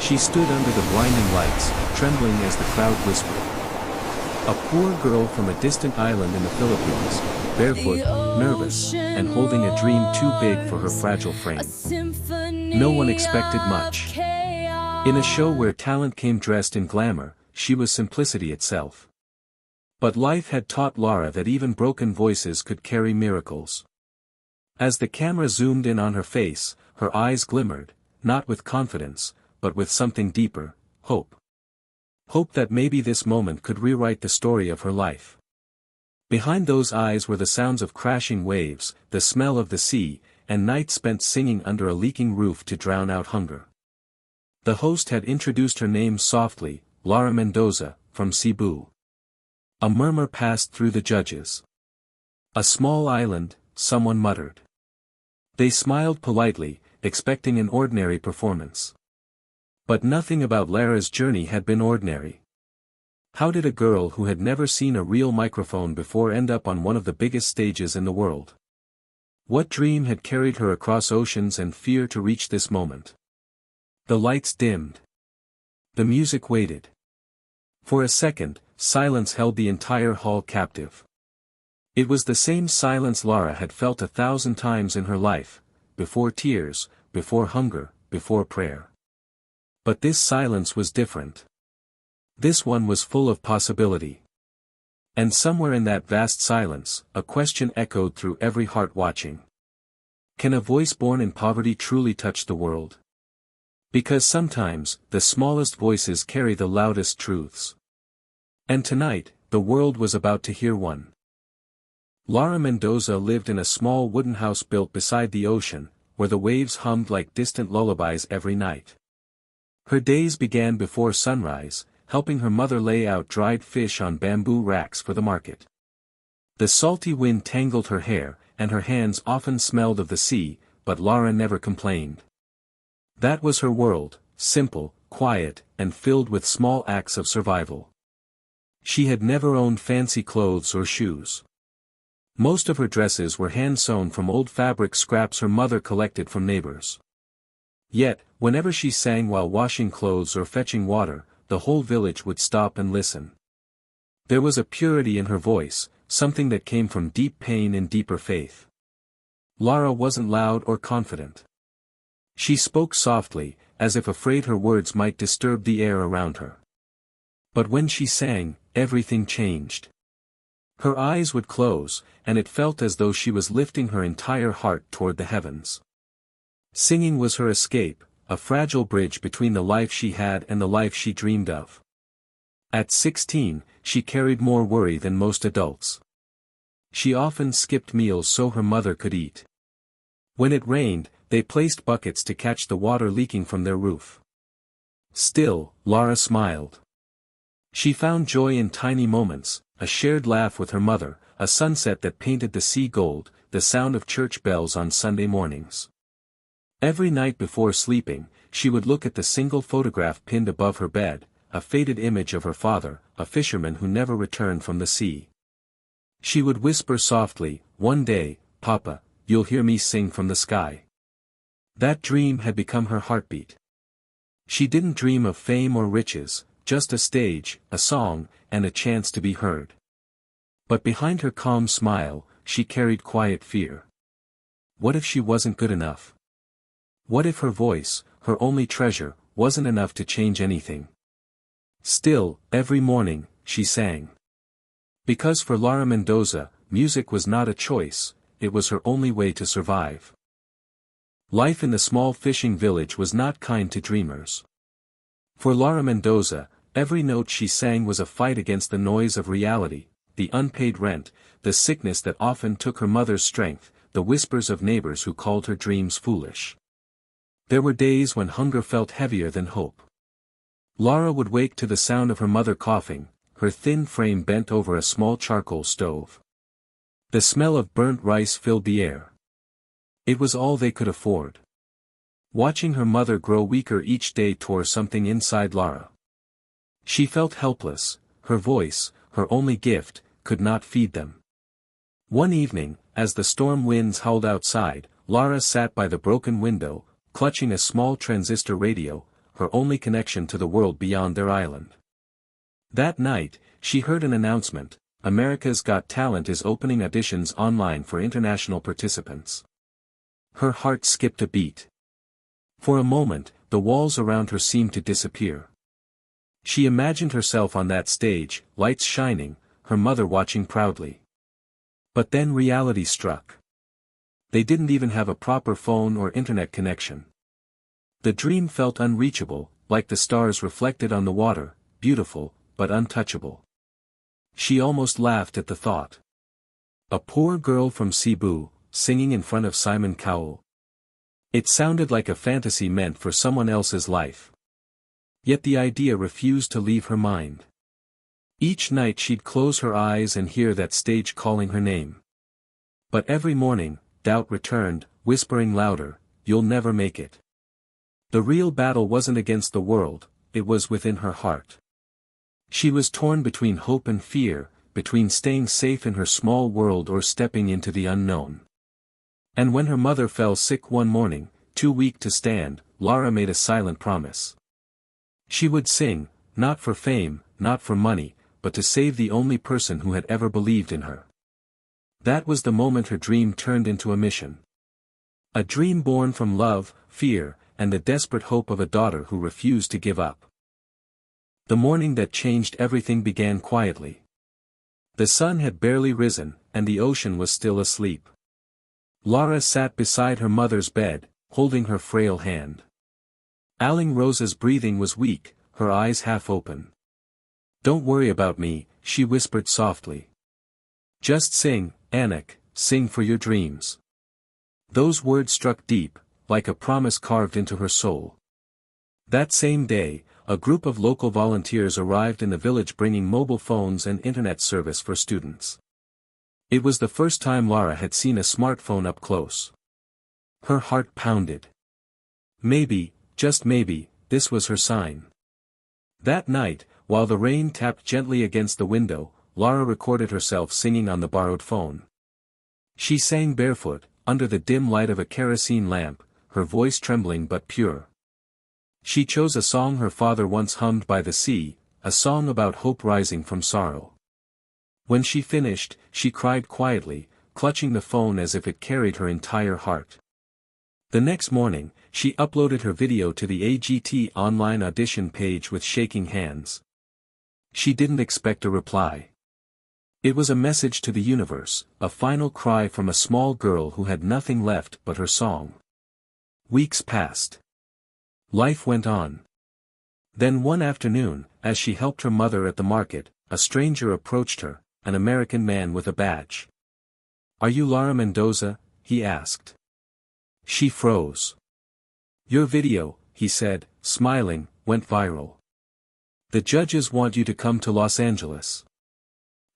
She stood under the blinding lights, trembling as the crowd whispered. A poor girl from a distant island in the Philippines, barefoot, nervous, and holding a dream too big for her fragile frame. No one expected much. In a show where talent came dressed in glamour, she was simplicity itself. But life had taught Lara that even broken voices could carry miracles. As the camera zoomed in on her face, her eyes glimmered, not with confidence, but with something deeper, hope. Hope that maybe this moment could rewrite the story of her life. Behind those eyes were the sounds of crashing waves, the smell of the sea, and nights spent singing under a leaking roof to drown out hunger. The host had introduced her name softly, Lara Mendoza, from Cebu. A murmur passed through the judges. A small island, someone muttered. They smiled politely, expecting an ordinary performance. But nothing about Lara's journey had been ordinary. How did a girl who had never seen a real microphone before end up on one of the biggest stages in the world? What dream had carried her across oceans and fear to reach this moment? The lights dimmed. The music waited. For a second, silence held the entire hall captive. It was the same silence Lara had felt 1,000 times in her life, before tears, before hunger, before prayer. But this silence was different. This one was full of possibility. And somewhere in that vast silence, a question echoed through every heart watching. Can a voice born in poverty truly touch the world? Because sometimes, the smallest voices carry the loudest truths. And tonight, the world was about to hear one. Lara Mendoza lived in a small wooden house built beside the ocean, where the waves hummed like distant lullabies every night. Her days began before sunrise, helping her mother lay out dried fish on bamboo racks for the market. The salty wind tangled her hair, and her hands often smelled of the sea, but Lara never complained. That was her world, simple, quiet, and filled with small acts of survival. She had never owned fancy clothes or shoes. Most of her dresses were hand-sewn from old fabric scraps her mother collected from neighbors. Yet, whenever she sang while washing clothes or fetching water, the whole village would stop and listen. There was a purity in her voice, something that came from deep pain and deeper faith. Lara wasn't loud or confident. She spoke softly, as if afraid her words might disturb the air around her. But when she sang, everything changed. Her eyes would close, and it felt as though she was lifting her entire heart toward the heavens. Singing was her escape, a fragile bridge between the life she had and the life she dreamed of. At 16, she carried more worry than most adults. She often skipped meals so her mother could eat. When it rained, they placed buckets to catch the water leaking from their roof. Still, Lara smiled. She found joy in tiny moments, a shared laugh with her mother, a sunset that painted the sea gold, the sound of church bells on Sunday mornings. Every night before sleeping, she would look at the single photograph pinned above her bed, a faded image of her father, a fisherman who never returned from the sea. She would whisper softly, "One day, Papa, you'll hear me sing from the sky." That dream had become her heartbeat. She didn't dream of fame or riches, just a stage, a song, and a chance to be heard. But behind her calm smile, she carried quiet fear. What if she wasn't good enough? What if her voice, her only treasure, wasn't enough to change anything? Still, every morning, she sang. Because for Lara Mendoza, music was not a choice, it was her only way to survive. Life in the small fishing village was not kind to dreamers. For Lara Mendoza, every note she sang was a fight against the noise of reality, the unpaid rent, the sickness that often took her mother's strength, the whispers of neighbors who called her dreams foolish. There were days when hunger felt heavier than hope. Lara would wake to the sound of her mother coughing, her thin frame bent over a small charcoal stove. The smell of burnt rice filled the air. It was all they could afford. Watching her mother grow weaker each day tore something inside Lara. She felt helpless, her voice, her only gift, could not feed them. One evening, as the storm winds howled outside, Lara sat by the broken window, clutching a small transistor radio, her only connection to the world beyond their island. That night, she heard an announcement: America's Got Talent is opening auditions online for international participants. Her heart skipped a beat. For a moment, the walls around her seemed to disappear. She imagined herself on that stage, lights shining, her mother watching proudly. But then reality struck. They didn't even have a proper phone or internet connection. The dream felt unreachable, like the stars reflected on the water, beautiful, but untouchable. She almost laughed at the thought. A poor girl from Cebu, singing in front of Simon Cowell. It sounded like a fantasy meant for someone else's life. Yet the idea refused to leave her mind. Each night she'd close her eyes and hear that stage calling her name. But every morning, doubt returned, whispering louder, "You'll never make it." The real battle wasn't against the world, it was within her heart. She was torn between hope and fear, between staying safe in her small world or stepping into the unknown. And when her mother fell sick one morning, too weak to stand, Lara made a silent promise. She would sing, not for fame, not for money, but to save the only person who had ever believed in her. That was the moment her dream turned into a mission. A dream born from love, fear, and the desperate hope of a daughter who refused to give up. The morning that changed everything began quietly. The sun had barely risen, and the ocean was still asleep. Lara sat beside her mother's bed, holding her frail hand. Aling Rosa's breathing was weak, her eyes half open. "Don't worry about me," she whispered softly. "Just sing, Anik, sing for your dreams." Those words struck deep, like a promise carved into her soul. That same day, a group of local volunteers arrived in the village bringing mobile phones and internet service for students. It was the first time Lara had seen a smartphone up close. Her heart pounded. Maybe, just maybe, this was her sign. That night, while the rain tapped gently against the window, Lara recorded herself singing on the borrowed phone. She sang barefoot, under the dim light of a kerosene lamp, her voice trembling but pure. She chose a song her father once hummed by the sea, a song about hope rising from sorrow. When she finished, she cried quietly, clutching the phone as if it carried her entire heart. The next morning, she uploaded her video to the AGT online audition page with shaking hands. She didn't expect a reply. It was a message to the universe, a final cry from a small girl who had nothing left but her song. Weeks passed. Life went on. Then one afternoon, as she helped her mother at the market, a stranger approached her, an American man with a badge. "Are you Lara Mendoza?" he asked. She froze. "Your video," he said, smiling, "went viral. The judges want you to come to Los Angeles."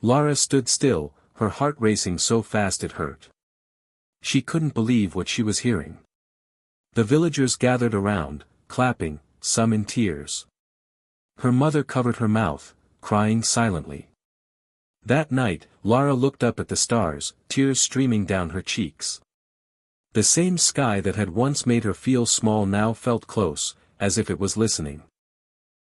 Lara stood still, her heart racing so fast it hurt. She couldn't believe what she was hearing. The villagers gathered around, clapping, some in tears. Her mother covered her mouth, crying silently. That night, Lara looked up at the stars, tears streaming down her cheeks. The same sky that had once made her feel small now felt close, as if it was listening.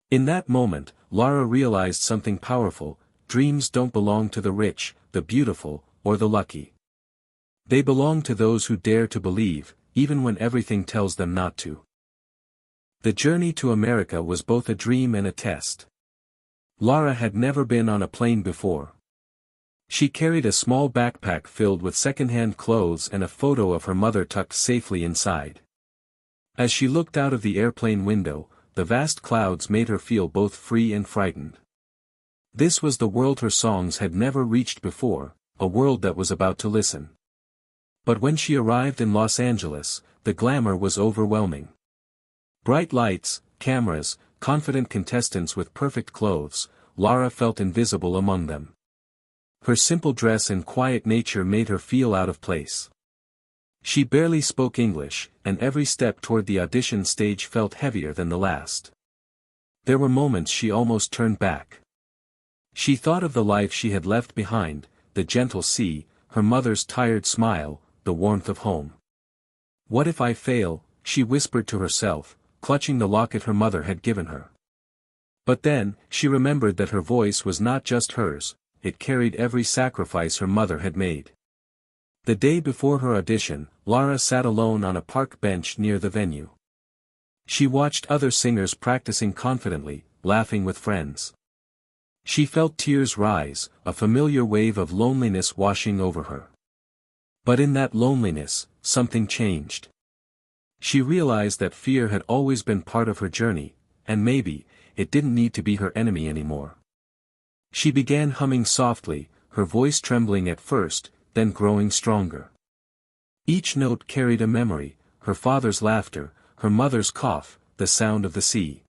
In that moment, Lara realized something powerful: dreams don't belong to the rich, the beautiful, or the lucky. They belong to those who dare to believe, even when everything tells them not to. The journey to America was both a dream and a test. Lara had never been on a plane before. She carried a small backpack filled with second-hand clothes and a photo of her mother tucked safely inside. As she looked out of the airplane window, the vast clouds made her feel both free and frightened. This was the world her songs had never reached before, a world that was about to listen. But when she arrived in Los Angeles, the glamour was overwhelming. Bright lights, cameras, confident contestants with perfect clothes, Lara felt invisible among them. Her simple dress and quiet nature made her feel out of place. She barely spoke English, and every step toward the audition stage felt heavier than the last. There were moments she almost turned back. She thought of the life she had left behind, the gentle sea, her mother's tired smile, the warmth of home. "What if I fail?" she whispered to herself, clutching the locket her mother had given her. But then, she remembered that her voice was not just hers, it carried every sacrifice her mother had made. The day before her audition, Lara sat alone on a park bench near the venue. She watched other singers practicing confidently, laughing with friends. She felt tears rise, a familiar wave of loneliness washing over her. But in that loneliness, something changed. She realized that fear had always been part of her journey, and maybe, it didn't need to be her enemy anymore. She began humming softly, her voice trembling at first, then growing stronger. Each note carried a memory, her father's laughter, her mother's cough, the sound of the sea.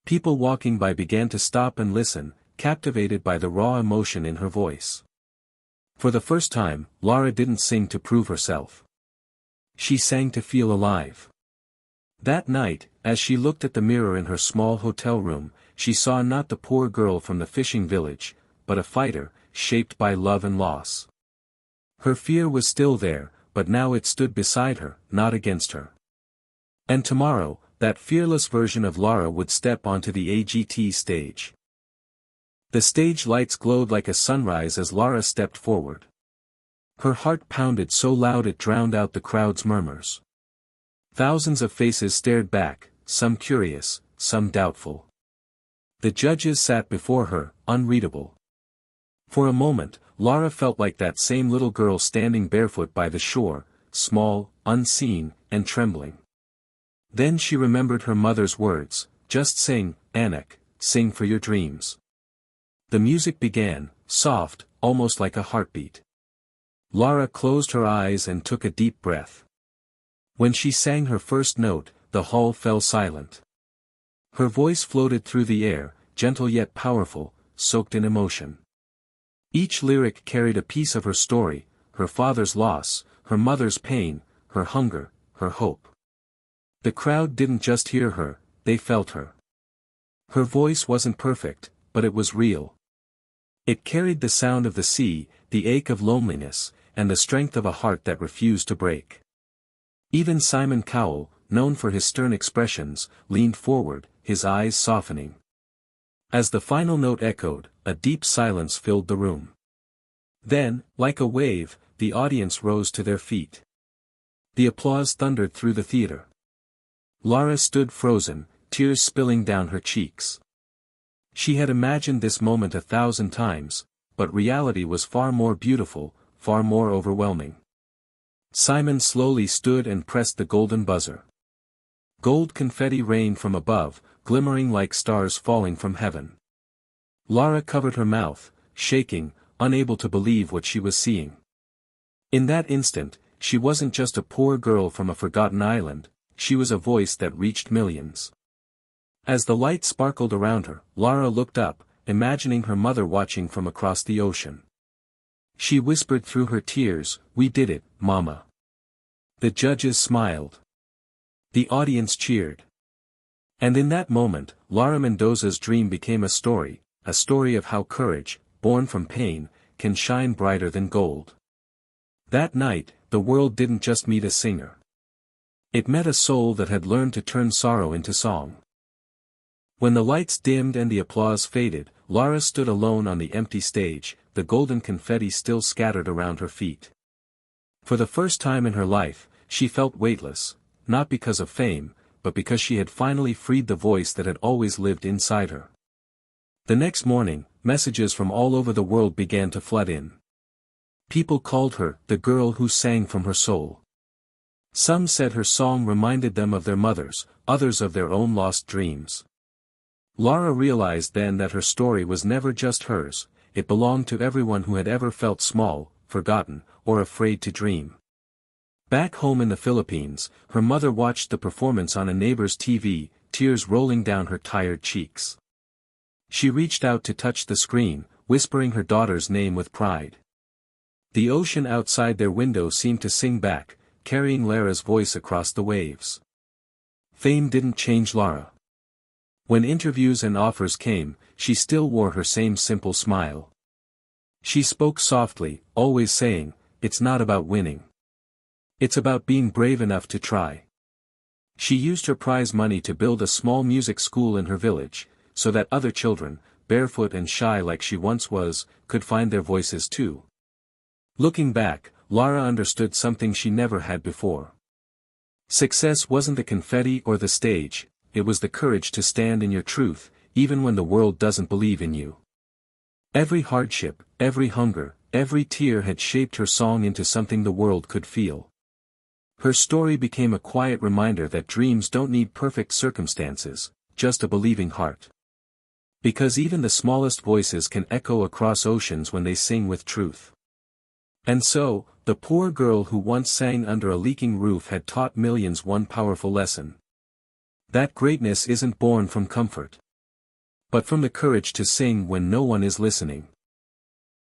People walking by began to stop and listen, captivated by the raw emotion in her voice. For the first time, Lara didn't sing to prove herself. She sang to feel alive. That night, as she looked at the mirror in her small hotel room, she saw not the poor girl from the fishing village, but a fighter, shaped by love and loss. Her fear was still there, but now it stood beside her, not against her. And tomorrow, that fearless version of Lara would step onto the AGT stage. The stage lights glowed like a sunrise as Lara stepped forward. Her heart pounded so loud it drowned out the crowd's murmurs. Thousands of faces stared back, some curious, some doubtful. The judges sat before her, unreadable. For a moment, Lara felt like that same little girl standing barefoot by the shore, small, unseen, and trembling. Then she remembered her mother's words, "Just sing, Anak, sing for your dreams." The music began, soft, almost like a heartbeat. Lara closed her eyes and took a deep breath. When she sang her first note, the hall fell silent. Her voice floated through the air, gentle yet powerful, soaked in emotion. Each lyric carried a piece of her story, her father's loss, her mother's pain, her hunger, her hope. The crowd didn't just hear her, they felt her. Her voice wasn't perfect, but it was real. It carried the sound of the sea, the ache of loneliness, and the strength of a heart that refused to break. Even Simon Cowell, known for his stern expressions, leaned forward, his eyes softening. As the final note echoed, a deep silence filled the room. Then, like a wave, the audience rose to their feet. The applause thundered through the theater. Lara stood frozen, tears spilling down her cheeks. She had imagined this moment 1,000 times, but reality was far more beautiful, far more overwhelming. Simon slowly stood and pressed the golden buzzer. Gold confetti rained from above, glimmering like stars falling from heaven. Lara covered her mouth, shaking, unable to believe what she was seeing. In that instant, she wasn't just a poor girl from a forgotten island, she was a voice that reached millions. As the light sparkled around her, Lara looked up, imagining her mother watching from across the ocean. She whispered through her tears, "We did it, Mama." The judges smiled. The audience cheered. And in that moment, Lara Mendoza's dream became a story of how courage, born from pain, can shine brighter than gold. That night, the world didn't just meet a singer. It met a soul that had learned to turn sorrow into song. When the lights dimmed and the applause faded, Lara stood alone on the empty stage, the golden confetti still scattered around her feet. For the first time in her life, she felt weightless, not because of fame, but because she had finally freed the voice that had always lived inside her. The next morning, messages from all over the world began to flood in. People called her the girl who sang from her soul. Some said her song reminded them of their mothers, others of their own lost dreams. Lara realized then that her story was never just hers, it belonged to everyone who had ever felt small, forgotten, or afraid to dream. Back home in the Philippines, her mother watched the performance on a neighbor's TV, tears rolling down her tired cheeks. She reached out to touch the screen, whispering her daughter's name with pride. The ocean outside their window seemed to sing back, carrying Lara's voice across the waves. Fame didn't change Lara. When interviews and offers came, she still wore her same simple smile. She spoke softly, always saying, "It's not about winning. It's about being brave enough to try." She used her prize money to build a small music school in her village, so that other children, barefoot and shy like she once was, could find their voices too. Looking back, Lara understood something she never had before. Success wasn't the confetti or the stage, it was the courage to stand in your truth, even when the world doesn't believe in you. Every hardship, every hunger, every tear had shaped her song into something the world could feel. Her story became a quiet reminder that dreams don't need perfect circumstances, just a believing heart. Because even the smallest voices can echo across oceans when they sing with truth. And so, the poor girl who once sang under a leaking roof had taught millions one powerful lesson. That greatness isn't born from comfort, but from the courage to sing when no one is listening.